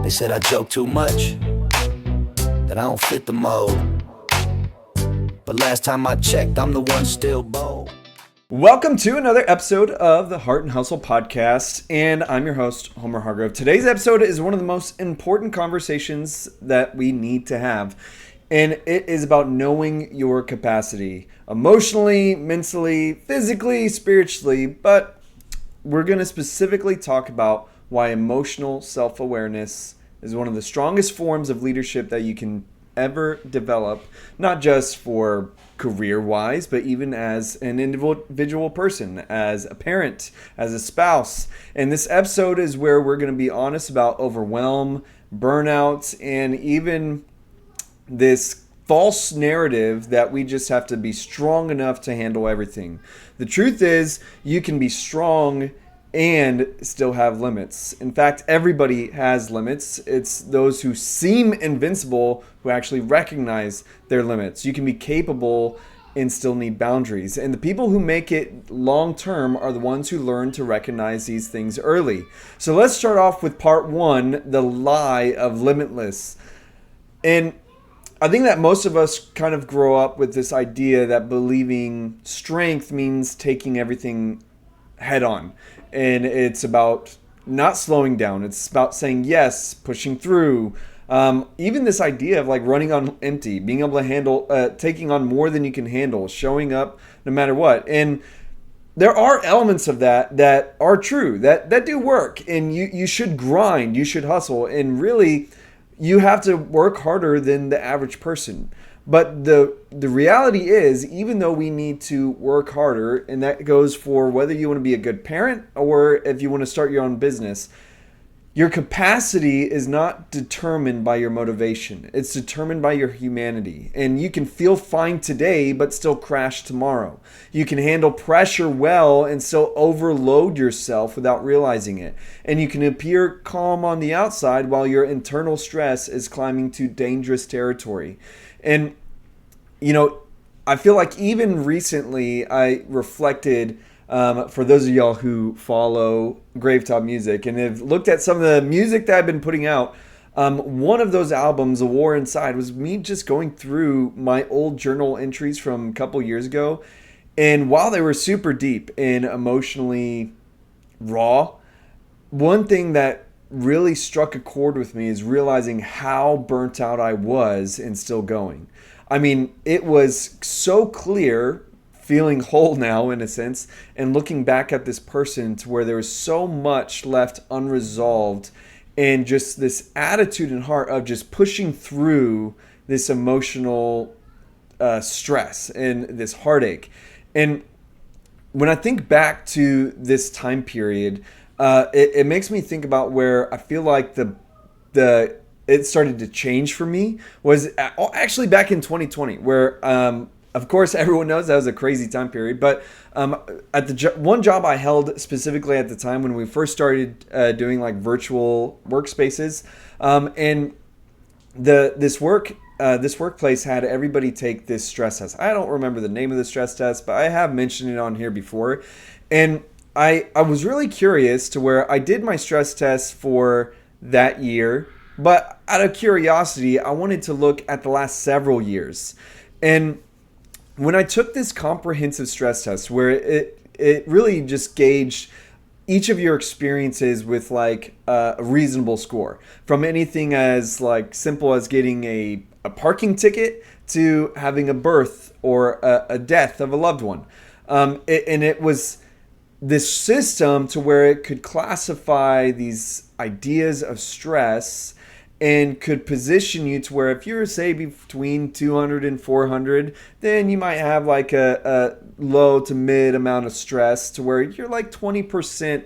They said I joke too much, that I don't fit the mold. But last time I checked, I'm the one still bold. Welcome to another episode of the Heart and Hustle podcast, and I'm your host, Homer Hargrove. Today's episode is one of the most important conversations that we need to have, and it is about knowing your capacity, emotionally, mentally, physically, spiritually, but we're going to specifically talk about why emotional self-awareness is one of the strongest forms of leadership that you can ever develop, not just for career-wise, but even as an individual person, as a parent, as a spouse. And this episode is where we're going to be honest about overwhelm, burnout, and even this false narrative that we just have to be strong enough to handle everything. The truth is, you can be strong and still have limits. In fact, everybody has limits. It's those who seem invincible who actually recognize their limits. You can be capable and still need boundaries. And the people who make it long term are the ones who learn to recognize these things early. So let's start off with part one, the lie of limitless. And I think that most of us kind of grow up with this idea that believing strength means taking everything head on. And it's about not slowing down. It's about saying yes, pushing through. Even this idea of like running on empty, being able to handle, taking on more than you can handle, showing up no matter what. And there are elements of that are true, that do work. And you should grind, you should hustle. And really, you have to work harder than the average person. But the reality is, even though we need to work harder, and that goes for whether you want to be a good parent or if you want to start your own business, your capacity is not determined by your motivation. It's determined by your humanity. And you can feel fine today, but still crash tomorrow. You can handle pressure well and still overload yourself without realizing it. And you can appear calm on the outside while your internal stress is climbing to dangerous territory. And, you know, I feel like even recently I reflected, for those of y'all who follow Gravetop Music and have looked at some of the music that I've been putting out, one of those albums, A War Inside, was me just going through my old journal entries from a couple years ago. And while they were super deep and emotionally raw, one thing that really struck a chord with me is realizing how burnt out I was and still going. I mean, it was so clear, feeling whole now in a sense, and looking back at this person to where there was so much left unresolved and just this attitude and heart of just pushing through this emotional stress and this heartache. And when I think back to this time period, it makes me think about where I feel like it started to change for me was actually back in 2020, where of course everyone knows that was a crazy time period. But at the one job I held specifically at the time when we first started doing like virtual workspaces, and this workplace had everybody take this stress test. I don't remember the name of the stress test, but I have mentioned it on here before, and I was really curious to where I did my stress test for that year, but out of curiosity, I wanted to look at the last several years. And when I took this comprehensive stress test where it really just gauged each of your experiences with like a reasonable score, from anything as like simple as getting a parking ticket to having a birth or a death of a loved one. And it was this system to where it could classify these ideas of stress and could position you to where if you're, say, between 200 and 400, then you might have like a low to mid amount of stress to where you're like 20%,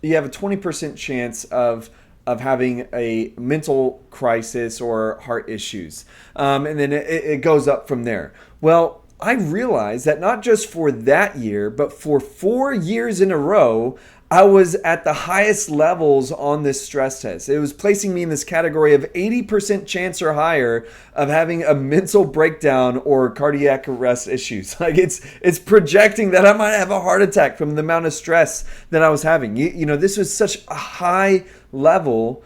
you have a 20% chance of having a mental crisis or heart issues. And then it goes up from there. Well, I realized that not just for that year, but for 4 years in a row, I was at the highest levels on this stress test. It was placing me in this category of 80% chance or higher of having a mental breakdown or cardiac arrest issues. Like it's projecting that I might have a heart attack from the amount of stress that I was having. You know, this was such a high level.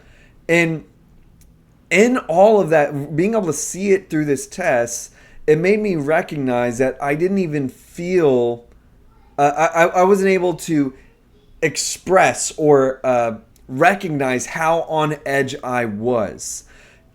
And in all of that, being able to see it through this test, it made me recognize that I didn't even feel, I wasn't able to express or recognize how on edge I was.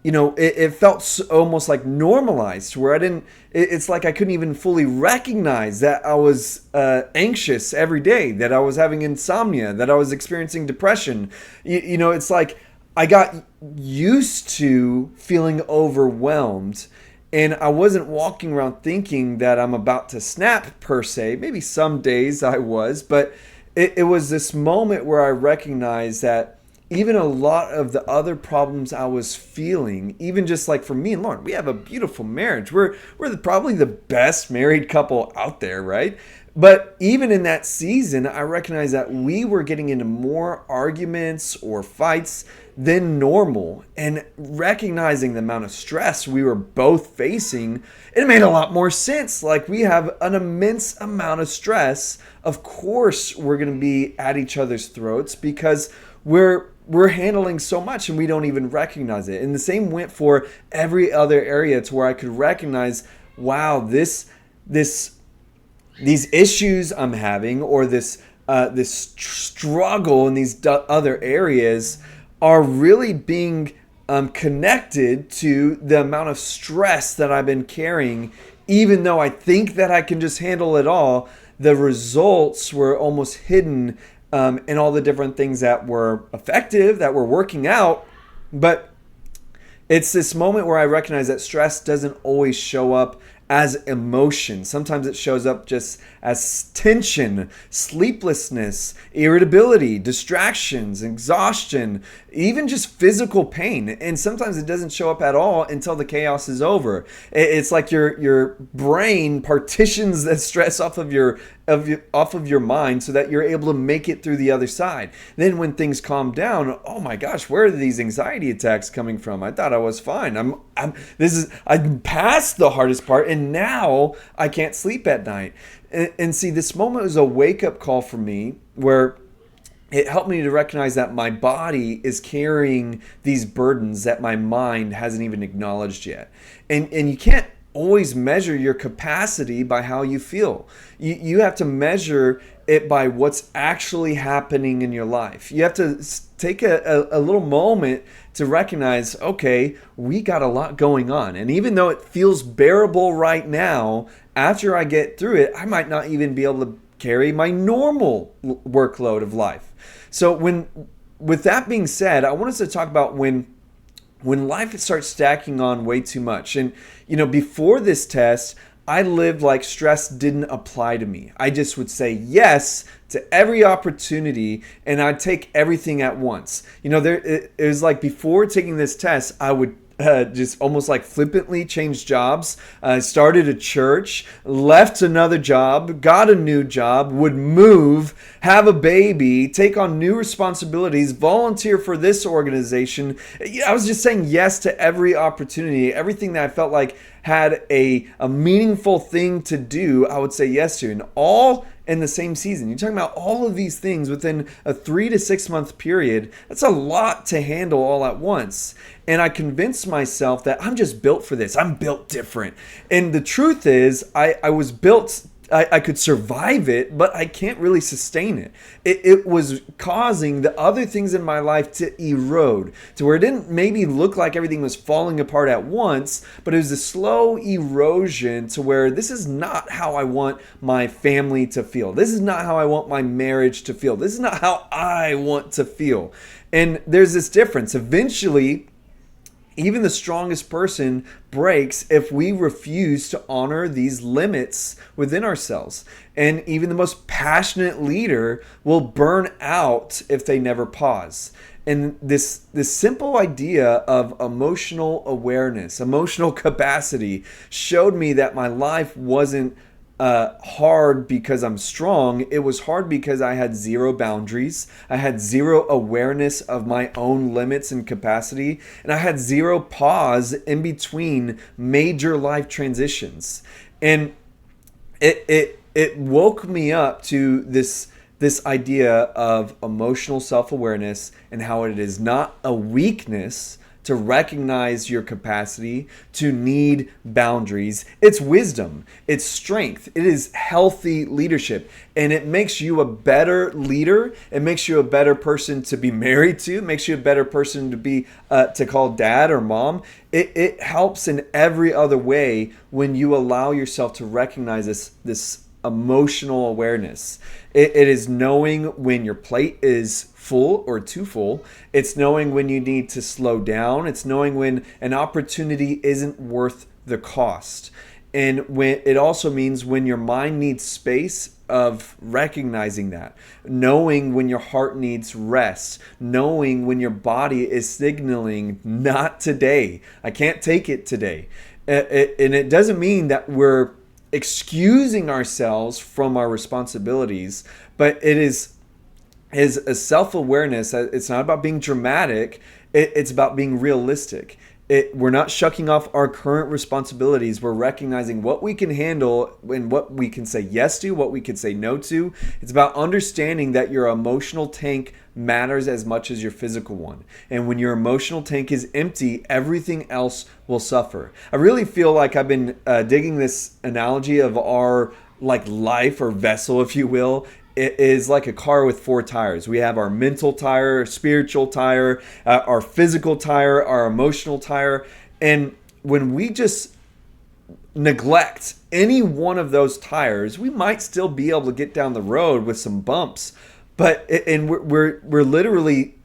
It felt almost like normalized, where I didn't, it's like I couldn't even fully recognize that I was anxious every day, that I was having insomnia, that I was experiencing depression. It's like I got used to feeling overwhelmed, and I wasn't walking around thinking that I'm about to snap per se. Maybe some days I was, but it was this moment where I recognized that even a lot of the other problems I was feeling, even just like for me and Lauren, we have a beautiful marriage. We're probably the best married couple out there, right? But even in that season, I recognized that we were getting into more arguments or fights than normal. And recognizing the amount of stress we were both facing, it made a lot more sense. Like, we have an immense amount of stress. Of course, we're going to be at each other's throats because we're handling so much and we don't even recognize it. And the same went for every other area, to where I could recognize, wow, these issues I'm having, or this struggle in these other areas, are really being connected to the amount of stress that I've been carrying. Even though I think that I can just handle it all, the results were almost hidden in all the different things that were effective, that were working out. But it's this moment where I recognize that stress doesn't always show up as emotion. Sometimes it shows up just as tension, sleeplessness, irritability, distractions, exhaustion, even just physical pain. And sometimes it doesn't show up at all until the chaos is over. It's like your brain partitions that stress off of your mind so that you're able to make it through the other side. Then when things calm down, oh my gosh, where are these anxiety attacks coming from? I thought I was fine. I'm past the hardest part, and now I can't sleep at night. And see, this moment was a wake-up call for me, where it helped me to recognize that my body is carrying these burdens that my mind hasn't even acknowledged yet. And you can't always measure your capacity by how you feel. You have to measure it by what's actually happening in your life. You have to take a little moment to recognize, okay, we got a lot going on. And even though it feels bearable right now, after I get through it, I might not even be able to carry my normal workload of life. So with that being said, I want us to talk about when life starts stacking on way too much. And, before this test, I lived like stress didn't apply to me. I just would say yes to every opportunity, and I'd take everything at once. It was like, before taking this test, I would just almost like flippantly changed jobs, started a church, left another job, got a new job, would move, have a baby, take on new responsibilities, volunteer for this organization. I was just saying yes to every opportunity, everything that I felt like had a meaningful thing to do, I would say yes to, and all in the same season. You're talking about all of these things within a 3 to 6 month period. That's a lot to handle all at once. And I convinced myself that I'm just built for this. I'm built different. And the truth is, I was built, I could survive it, but I can't really sustain it. It was causing the other things in my life to erode, to where it didn't maybe look like everything was falling apart at once, but it was a slow erosion to where this is not how I want my family to feel. This is not how I want my marriage to feel. This is not how I want to feel. And there's this difference. Eventually, even the strongest person breaks if we refuse to honor these limits within ourselves. And even the most passionate leader will burn out if they never pause. And this simple idea of emotional awareness, emotional capacity, showed me that my life wasn't hard because I'm strong. It was hard because I had zero boundaries. I had zero awareness of my own limits and capacity. And I had zero pause in between major life transitions. And it woke me up to this this idea of emotional self-awareness and how it is not a weakness to recognize your capacity, to need boundaries. It's wisdom, it's strength, it is healthy leadership, and it makes you a better leader. It makes you a better person to be married to. It makes you a better person to be to call dad or mom. It helps in every other way when you allow yourself to recognize this emotional awareness. It is knowing when your plate is full or too full. It's knowing when you need to slow down. It's knowing when an opportunity isn't worth the cost. And when it also means when your mind needs space, of recognizing that, knowing when your heart needs rest, knowing when your body is signaling not today. I can't take it today. And it doesn't mean that we're excusing ourselves from our responsibilities, but it is a self-awareness. It's not about being dramatic. It's about being realistic. We're not shucking off our current responsibilities. We're recognizing what we can handle and what we can say yes to, what we can say no to. It's about understanding that your emotional tank matters as much as your physical one. And when your emotional tank is empty, everything else will suffer. I really feel like I've been digging this analogy of our life or vessel, if you will. It is like a car with 4 tires. We have our mental tire, spiritual tire, our physical tire, our emotional tire. And when we just neglect any one of those tires, we might still be able to get down the road with some bumps. But we're literally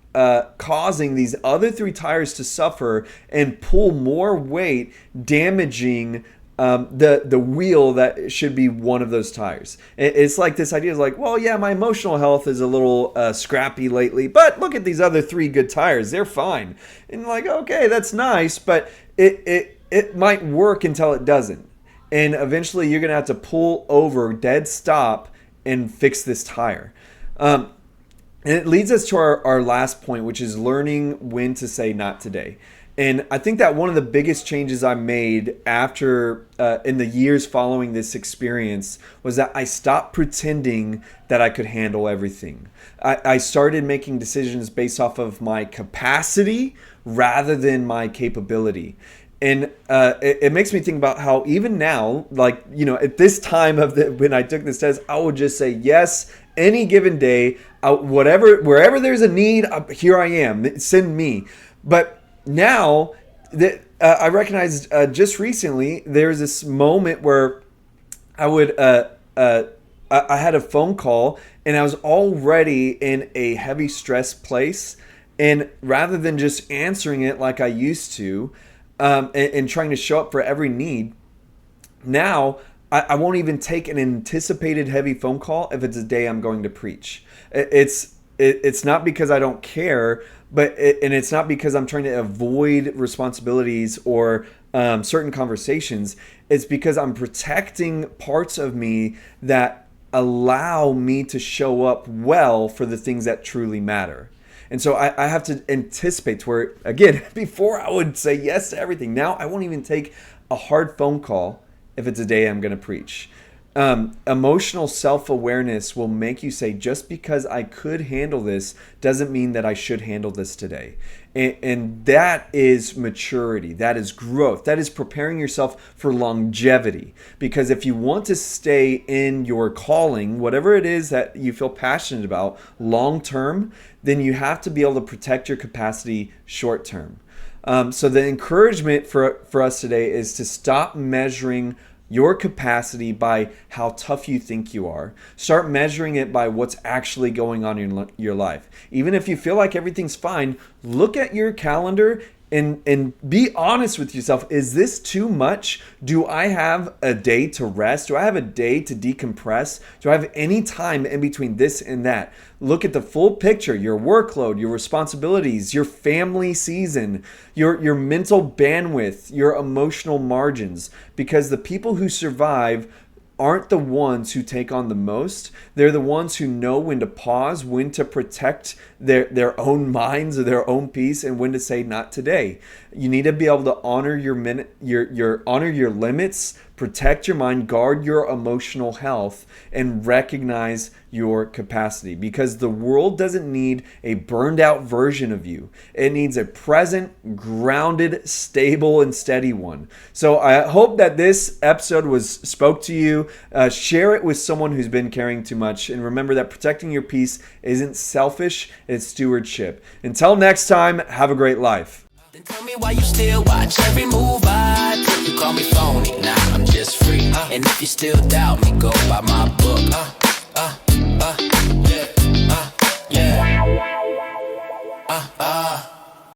causing these other 3 tires to suffer and pull more weight, damaging the wheel that should be one of those tires. It's like this idea is like, well, yeah, my emotional health is a little scrappy lately, but look at these other 3 good tires. They're fine. And like, okay, that's nice, but it might work until it doesn't. And eventually you're going to have to pull over, dead stop, and fix this tire. And it leads us to our last point, which is learning when to say not today. And I think that one of the biggest changes I made after in the years following this experience was that I stopped pretending that I could handle everything. I started making decisions based off of my capacity rather than my capability. And it makes me think about how even now, at this time when I took this test, I would just say yes any given day, wherever there's a need, here I am, send me. But now that I recognized just recently, there was this moment where I had a phone call and I was already in a heavy stress place. And rather than just answering it like I used to, and trying to show up for every need, now I won't even take an anticipated heavy phone call if it's a day I'm going to preach. It's not because I don't care, and it's not because I'm trying to avoid responsibilities or certain conversations. It's because I'm protecting parts of me that allow me to show up well for the things that truly matter. And so I have to anticipate to where, again, before I would say yes to everything. Now I won't even take a hard phone call if it's a day I'm going to preach. Emotional self-awareness will make you say, just because I could handle this doesn't mean that I should handle this today. And that is maturity. That is growth. That is preparing yourself for longevity. Because if you want to stay in your calling, whatever it is that you feel passionate about long term, then you have to be able to protect your capacity short term. So the encouragement for us today is to stop measuring your capacity by how tough you think you are. Start measuring it by what's actually going on in your life. Even if you feel like everything's fine, look at your calendar and be honest with yourself. Is this too much? Do I have a day to rest? Do I have a day to decompress? Do I have any time in between this and that? Look at the full picture, your workload, your responsibilities, your family season, your mental bandwidth, your emotional margins. Because the people who survive aren't the ones who take on the most. They're the ones who know when to pause, when to protect their own minds or their own peace, and when to say not today. You need to be able to honor your honor your limits, protect your mind, guard your emotional health, and recognize your capacity, because the world doesn't need a burned out version of you. It needs a present, grounded, stable, and steady one. So I hope that this episode spoke to you. Share it with someone who's been carrying too much, and remember that protecting your peace isn't selfish, it's stewardship. Until next time, have a great life. Then tell me why you still watch every move I take. You call me phony, nah, I'm just free. And if you still doubt me, go by my book.